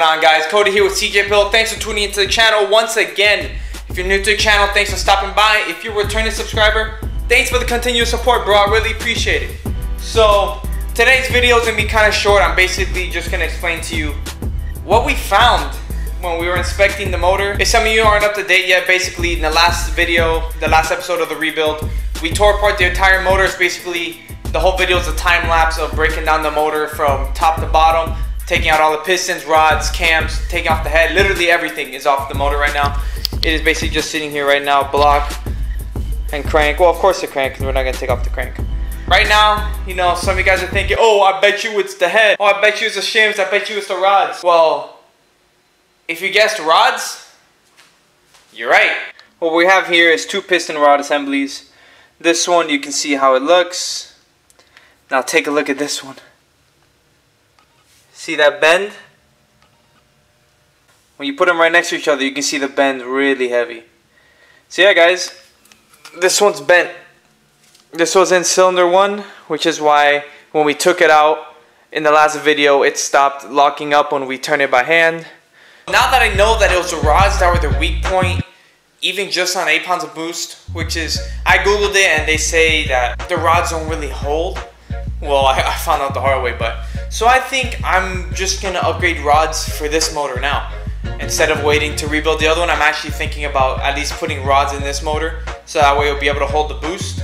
going on, guys? Cody here with CJ Pill. Thanks for tuning into the channel once again. If you're new to the channel, thanks for stopping by. If you're a returning subscriber, thanks for the continuous support, bro. I really appreciate it. So today's video is gonna be kind of short. I'm basically just gonna explain to you what we found when we were inspecting the motor. If some of you aren't up to date yet, basically in the last video, the last episode of the rebuild, we tore apart the entire motor. It's basically the whole video is a time lapse of breaking down the motor from top to bottom, taking out all the pistons, rods, cams, taking off the head. Literally everything is off the motor right now. It is basically just sitting here right now, block and crank. Well, of course the crank, because we're not gonna take off the crank. Right now, you know, some of you guys are thinking, oh, I bet you it's the head. Oh, I bet you it's the shims. I bet you it's the rods. Well, if you guessed rods, you're right. What we have here is two piston rod assemblies. This one, you can see how it looks. Now take a look at this one. See that bend? When you put them right next to each other, you can see the bend really heavy. So yeah, guys, this one's bent. This was in cylinder 1, which is why when we took it out in the last video, it stopped locking up when we turn it by hand. Now that I know that it was the rods that were the weak point, even just on 8 pounds of boost, which is, I googled it and they say that the rods don't really hold. Well, I found out the hard way, but so I think I'm just gonna upgrade rods for this motor now. Instead of waiting to rebuild the other one, I'm actually thinking about at least putting rods in this motor, so that way it'll be able to hold the boost.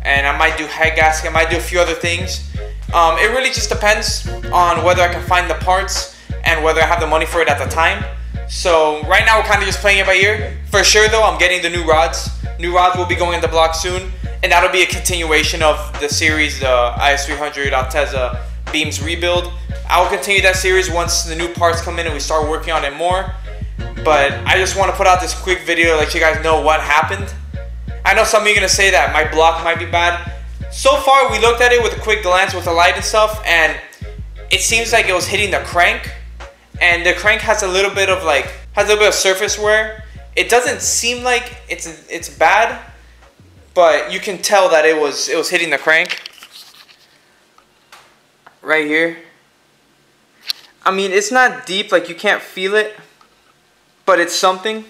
And I might do head gasket, I might do a few other things. It really just depends on whether I can find the parts and whether I have the money for it at the time. So right now we're kind of just playing it by ear. For sure though, I'm getting the new rods. New rods will be going in the block soon, and that'll be a continuation of the series, the IS300 Altezza Beams Rebuild. I will continue that series once the new parts come in and we start working on it more. But I just want to put out this quick video to let you guys know what happened. I know some of you are going to say that my block might be bad. So far, we looked at it with a quick glance with the light and stuff, and it seems like it was hitting the crank. And the crank has a little bit of surface wear. It doesn't seem like it's bad, but you can tell that it was hitting the crank right here. I mean, it's not deep, like you can't feel it, but it's something.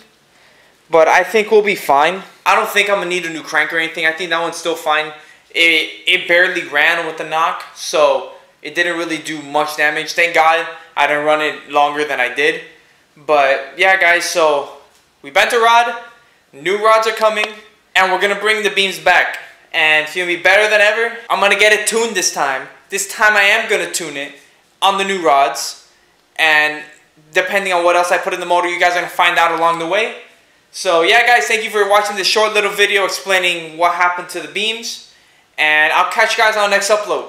But I think we'll be fine. I don't think I'm gonna need a new crank or anything. I think that one's still fine. It barely ran with the knock, so it didn't really do much damage. Thank God I didn't run it longer than I did. But yeah, guys, so we bent a rod, new rods are coming, and we're gonna bring the beams back. And it's gonna be better than ever. I'm gonna get it tuned this time. This time I am gonna tune it on the new rods. And depending on what else I put in the motor, you guys are gonna find out along the way. So yeah, guys, thank you for watching this short little video explaining what happened to the beams. And I'll catch you guys on the next upload.